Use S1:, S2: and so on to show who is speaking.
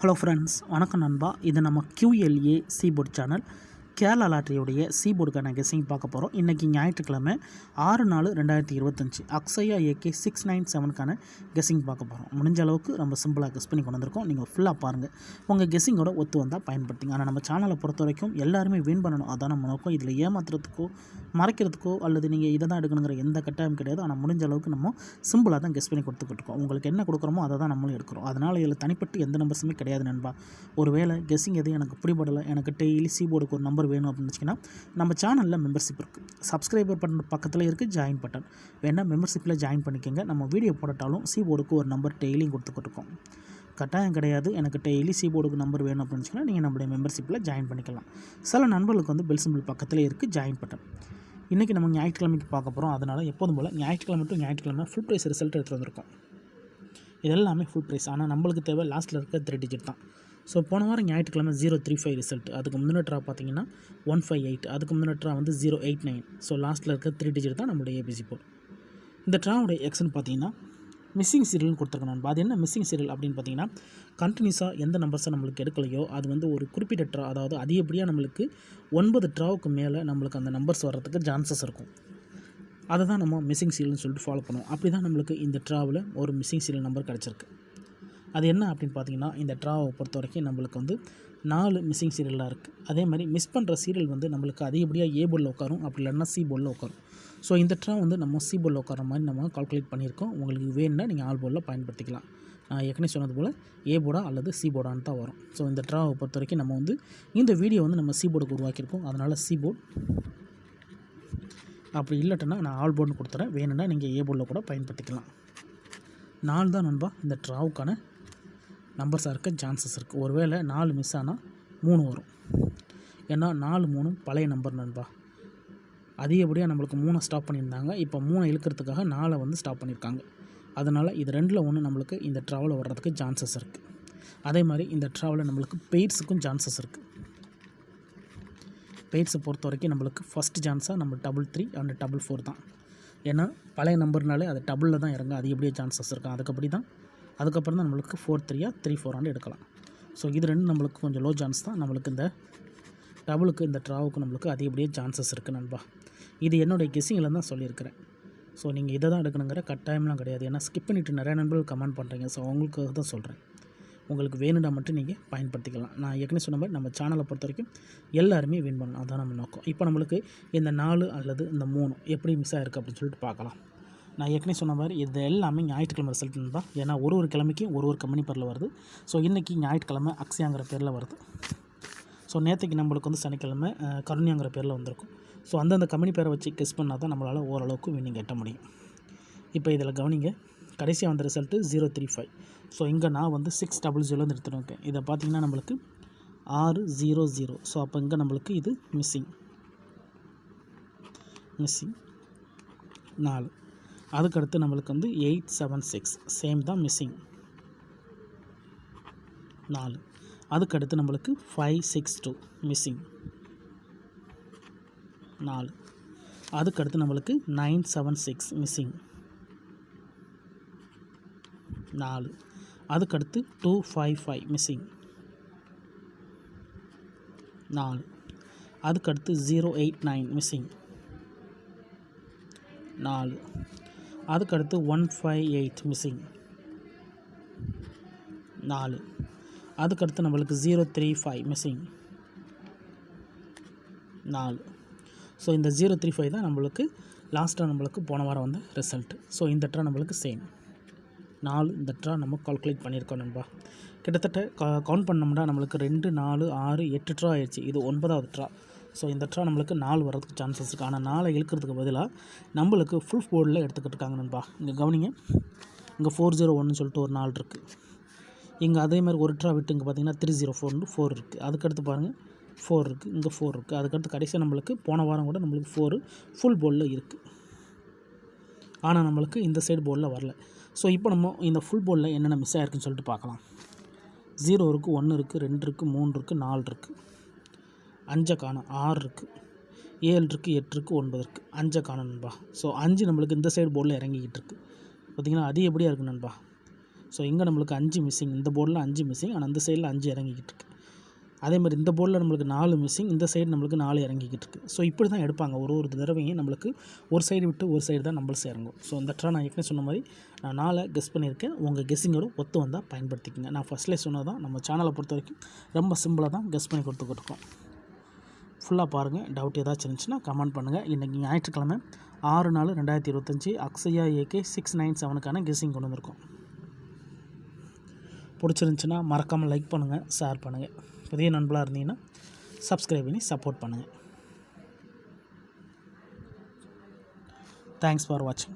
S1: Hello friends, வணக்கம் நண்பா. இது நம்ம QLA சீபோர்ட் சேனல். கேரளா லாட்டரியுடைய சீபோர்டுக்கான கெஸ்ஸிங் பார்க்க போகிறோம். இன்றைக்கி ஞாயிற்றுக்கிழமை 6/4/2025 அக்ஷயா AK 697க்கான கெஸ்ஸிங் பார்க்க போகிறோம். முடிஞ்ச அளவுக்கு நம்ம சிம்பிளாக கெஸ் பண்ணி கொண்டு வந்திருக்கோம். நீங்கள் ஃபுல்லாக பாருங்கள். உங்கள் கெஸ்ஸிங்கோட ஒத்து வந்தால் பயன்படுத்திங்க. ஆனால் நம்ம சேனலை பொறுத்த வரைக்கும் எல்லாருமே வின் பண்ணணும், அதான் நம்ம நோக்கம். இதில் ஏமாத்துறதுக்கோ மறைக்கிறதுக்கோ அல்லது நீங்கள் இதை தான் எடுக்கணுங்கிற எந்த கட்டாயம் கிடையாது. ஆனால் முடிஞ்ச அளவுக்கு நம்ம சிம்பிளாக தான் கெஸ் பண்ணி கொடுத்துக்கிட்டு இருக்கோம். உங்களுக்கு என்ன கொடுக்குறோமோ அதை தான் நம்மளும் எடுக்கிறோம். அதனால் இதில் தனிப்பட்டு எந்த நம்பர்ஸுமே கிடையாது நண்பா. ஒரு வேளை கெஸ்ஸிங் எதுவும் எனக்கு பிடிபடலை, எனக்கு டெய்லி சீபோர்டுக்கு ஒரு நம்பர் வேணும் அப்படின்னு வச்சிங்கன்னா நம்ம சேனலில் மெம்பர்ஷிப் இருக்குது. சப்ஸ்கிரைபர் பட்டன் பக்கத்தில் இருக்குது ஜாயின் பட்டன், வேணால் மெம்பர்ஷிப்பில் ஜாயின் பண்ணிக்கோங்க. நம்ம வீடியோ போட்டாலும் சீபோர்டுக்கு ஒரு நம்பர் டெய்லியும் கொடுத்துக்கிட்டு இருக்கோம். கட்டாயம் கிடையாது எனக்கு டெய்லி சீபோர்டுக்கு நம்பர் வேணும் அப்படின்னு வச்சிங்கன்னா நீங்கள் நம்மளுடைய மெம்பர்ஷிப்பில் ஜாயின் பண்ணிக்கலாம். சில நண்பர்களுக்கு வந்து பெல் சிம்பிள் பக்கத்தில் இருக்குது ஜாயின் பட்டன். இன்றைக்கி நம்ம ஞாயிற்றுக்கிழமைக்கு பார்க்க போகிறோம். அதனால் எப்போதும் போல் ஞாயிற்றுக்கிழமை டு ஞாயிற்றுக்கிழமை ஃபுல் ப்ரைஸ் ரிசல்ட் எடுத்து வந்திருக்கோம். இதெல்லாமே ஃபுல் ப்ரைஸ். ஆனால் நம்மளுக்கு தேவை லாஸ்ட்டில் இருக்க 3 டிஜிட் தான். ஸோ போன வாரம் ஞாயிற்றுக்கிழமை 035 ரிசல்ட், அதுக்கு முந்தின ட்ரா பார்த்தீங்கன்னா 158, அதுக்கு முந்தின ட்ரா வந்து 089. ஸோ லாஸ்ட்டில் இருக்க 3 டிஜிட் தான் நம்மளுடைய ஏபிசி போர்டு. இந்த ட்ராவுடைய எக்ஸ்ன்னு பார்த்தீங்கன்னா மிஸ்ஸிங் சீரியல்னு கொடுத்துருக்கேன் நண்பா. அது என்ன மிஸ்ஸிங் சீரியல் அப்படின்னு பார்த்தீங்கன்னா கண்டினியூஸாக எந்த நம்பர்ஸை நம்மளுக்கு எடுக்கலையோ அது வந்து ஒரு குறிப்பிட்ட ட்ரா, அதாவது அதிகப்படியாக நம்மளுக்கு 9 ட்ராவுக்கு மேலே நம்மளுக்கு அந்த நம்பர்ஸ் வர்றதுக்கு சான்சஸ் இருக்கும். அதை தான் நம்ம மிஸ்ஸிங் சீரியல்னு சொல்லிட்டு ஃபாலோ பண்ணுவோம். அப்படி தான் நம்மளுக்கு இந்த ட்ராவில் ஒரு மிஸ்ஸிங் சீரியல் நம்பர் கிடச்சிருக்கு. அது என்ன அப்படின்னு பார்த்தீங்கன்னா இந்த ட்ராவை பொறுத்த வரைக்கும் நம்மளுக்கு வந்து 4 மிஸ்ஸிங் சீரியலாக இருக்குது. அதே மாதிரி மிஸ் பண்ணுற சீரியல் வந்து நம்மளுக்கு அதிகப்படியாக ஏ போர்டில் உட்காரும், அப்படி இல்லைன்னா சி போர்டில் உட்காரும். ஸோ இந்த ட்ரா வந்து நம்ம சி போர்டில் உட்கார மாதிரி நம்ம கால்குலேட் பண்ணியிருக்கோம். உங்களுக்கு வேணும்னா நீங்கள் ஆல் போர்டில் பயன்படுத்திக்கலாம். நான் ஏற்கனவே சொன்னது போல் ஏ போர்டா அல்லது சி போர்டான்னு தான் வரும். ஸோ இந்த ட்ராவை பொறுத்த வரைக்கும் நம்ம வந்து இந்த வீடியோ வந்து நம்ம சி போர்டுக்கு உருவாக்கியிருக்கோம். அதனால் சி போர்டு, அப்படி இல்லைட்டனா நான் ஆல் போர்டுன்னு கொடுத்துறேன். வேணும்னா நீங்கள் ஏ போர்டில் கூட பயன்படுத்திக்கலாம். 4 தான் நண்பா இந்த ட்ராவுக்கான நம்பர்ஸாக இருக்க சான்சஸ் இருக்குது. ஒருவேளை 4 மிஸ் ஆனால் 3 வரும். ஏன்னா 4 3 பழைய நம்பர் நண்பா. அதிகப்படியாக நம்மளுக்கு 3 ஸ்டாப் பண்ணியிருந்தாங்க. இப்போ 3 இழுக்கிறதுக்காக 4 வந்து ஸ்டாப் பண்ணியிருக்காங்க. அதனால் இது 2ல் 1 நம்மளுக்கு இந்த ட்ராவில் வர்றதுக்கு சான்சஸ் இருக்குது. அதே மாதிரி இந்த ட்ராவில் நம்மளுக்கு பெய்ட்ஸுக்கும் சான்சஸ் இருக்குது. பெய்ட்ஸை பொறுத்த வரைக்கும் நம்மளுக்கு ஃபஸ்ட் சான்ஸாக நம்ம 33 அண்ட் 44 தான். ஏன்னா பழைய நம்பர்னாலே அது டபுளில் தான் இறங்க அதிகப்படியாக சான்சஸ் இருக்கும். அதுக்கப்புறம் தான் நம்மளுக்கு 4-3 3-4 எடுக்கலாம். ஸோ இது 2 நம்மளுக்கு கொஞ்சம் லோ சான்ஸ் தான். நம்மளுக்கு இந்த டபுளுக்கு இந்த ட்ராவுக்கு நம்மளுக்கு அதிகப்படியாக சான்சஸ் இருக்குது நண்பா. இது என்னுடைய கெஸ்ஸிங்கில் தான் சொல்லியிருக்கிறேன். ஸோ நீங்கள் இதை தான் எடுக்கணுங்கிற கட்டாயம்லாம் கிடையாது. ஏன்னா ஸ்கிப் பண்ணிவிட்டு நிறைய நண்பர்கள் கமெண்ட் பண்ணுறீங்க. ஸோ அவங்களுக்கு தான் சொல்கிறேன். உங்களுக்கு வேணும்னா மட்டும் நீங்கள் பயன்படுத்திக்கலாம். நான் ஏற்கனவே சொன்ன மாதிரி நம்ம சேனலை பொறுத்த வரைக்கும் எல்லாருமே வின் பண்ணணும், அதான் நம்ம நோக்கம். இப்போ நம்மளுக்கு இந்த 4 அல்லது இந்த 3 எப்படி மிஸ் ஆகிருக்கு அப்படின்னு சொல்லிட்டு பார்க்கலாம். நான் ஏற்கனவே சொன்ன மாதிரி இது எல்லாமே ஞாயிற்றுக்கிழமை ரிசல்ட் தான். ஏன்னா ஒரு கிழமைக்கும் ஒரு கம்பெனி பேரில் வருது. ஸோ இன்றைக்கி ஞாயிற்றுக்கிழமை அக்ஷயாங்கிற பேரில் வருது. ஸோ நேற்றுக்கு நம்மளுக்கு வந்து சனிக்கிழமை கருணியாங்கிற பேரில் வந்திருக்கும். ஸோ அந்தந்த கம்பெனி பேரை வச்சு கெஸ் பண்ணால் தான் நம்மளால் ஓரளவுக்கு வின்னிங் எட்ட முடியும். இப்போ இதில் கவனிங்க, கடைசியாக வந்த ரிசல்ட்டு 035. ஸோ இங்கே நான் வந்து 600 எடுத்துருக்கேன். இதை பார்த்திங்கன்னா நம்மளுக்கு 600. ஸோ அப்போ இங்கே நம்மளுக்கு இது மிஸ்ஸிங் 4. அதுக்கடுத்து நம்மளுக்கு வந்து 876 சேம் தான் மிஸ்ஸிங் 4. அதுக்கடுத்து நம்மளுக்கு 562 மிஸ்ஸிங் 4. அதுக்கடுத்து நம்மளுக்கு 976 மிஸ்ஸிங் 4. அதுக்கடுத்து 255 மிஸ்ஸிங் 4. அதுக்கடுத்து 089 மிஸ்ஸிங் 4. அதுக்கடுத்து 158 மிஸ்ஸிங் 4. அதுக்கடுத்து நம்மளுக்கு 035 மிஸ்ஸிங் 4. ஸோ இந்த 035 தான் நம்மளுக்கு லாஸ்ட்டாக நம்மளுக்கு போன வாரம் வந்த ரிசல்ட்டு. ஸோ இந்த ட்ரா நம்மளுக்கு சேம் 4 இந்த ட்ரா நம்ம கால்குலேட் பண்ணியிருக்கோம் நண்பா. கிட்டத்தட்ட கவுண்ட் பண்ணோம்னா நம்மளுக்கு 2 4 6 8 ட்ரா ஆயிடுச்சு. இது 9வது ட்ரா. ஸோ இந்த ட்ரா நம்மளுக்கு 4 வரதுக்கு சான்சஸ் இருக்குது. ஆனால் 4 இழுக்கிறதுக்கு பதிலாக நம்மளுக்கு ஃபுல் போர்டில் எடுத்துக்கிட்டு இருக்காங்க நண்பா. இங்கே கவனிங்க, இங்கே 401 சொல்லிட்டு ஒரு 4 இருக்குது. இங்கே அதே மாதிரி ஒரு ட்ரா விட்டு இங்கே பார்த்தீங்கன்னா 304 4 இருக்குது. அதுக்கடுத்து பாருங்கள் 4 இருக்குது, இங்கே 4 இருக்குது. அதுக்கடுத்து கடைசியாக நம்மளுக்கு போன வாரம் கூட நம்மளுக்கு 4 ஃபுல் போர்டில் இருக்குது. ஆனால் நம்மளுக்கு இந்த சைடு போர்டில் வரல. ஸோ இப்போ நம்ம இந்த ஃபுல் போர்டில் என்னென்ன மிஸ் ஆகிருக்குன்னு சொல்லிட்டு பார்க்கலாம். 0 இருக்குது, 1 இருக்குது, 2 இருக்குது, 3 இருக்குது, 4 இருக்குது, 5 காணும், 6 இருக்குது, 7 இருக்குது, 8 இருக்குது, 9 இருக்குது, 5 காணும் நண்பா. ஸோ 5 நம்மளுக்கு இந்த சைடு போர்டில் இறங்கிக்கிட்டு இருக்குது. பார்த்திங்கன்னா அதிகப்படியாக இருக்குது நண்பா. ஸோ இங்கே நம்மளுக்கு 5 மிஸ்ஸிங், இந்த போர்டில் 5 மிஸ்ஸிங், ஆனால் இந்த சைடில் 5 இறங்கிக்கிட்டு இருக்குது. அதே மாதிரி இந்த போர்டில் நம்மளுக்கு 4 மிஸ்ஸிங், இந்த சைடு நம்மளுக்கு 4 இறங்கிக்கிட்டு இருக்குது. ஸோ இப்படி தான் எடுப்பாங்க. ஒரு தடவையும் நம்மளுக்கு ஒரு சைடு விட்டு ஒரு சைடு தான் நம்பர்ஸ் இறங்கும். ஸோ இந்த ட்ரா நான் ஏற்கனவே சொன்ன மாதிரி நான் 4 கெஸ் பண்ணியிருக்கேன். உங்கள் கெஸ்ஸிங்கோட ஒத்து வந்தால் பயன்படுத்திக்கங்க. நான் ஃபஸ்ட்லேயே சொன்னது தான், நம்ம சேனலை பொறுத்த வரைக்கும் ரொம்ப சிம்பிளாக தான் கெஸ் பண்ணி கொடுத்துக்கிட்டுருக்கோம். ஃபுல்லாக பாருங்கள். டவுட் ஏதாச்சும் இருந்துச்சுன்னா கமெண்ட் பண்ணுங்கள். இன்றைக்கி ஞாயிற்றுக்கிழமை 6/4/2025 அக்ஷயா AK 697க்கான கெஸ்ஸிங் கொண்டு வந்திருக்கோம். பிடிச்சிருந்துச்சின்னா மறக்காமல் லைக் பண்ணுங்கள், ஷேர் பண்ணுங்கள். புதிய நண்பர்களாக இருந்தீங்கன்னா சப்ஸ்கிரைப் பண்ணி சப்போர்ட் பண்ணுங்கள். தேங்க்ஸ் ஃபார் வாட்சிங்.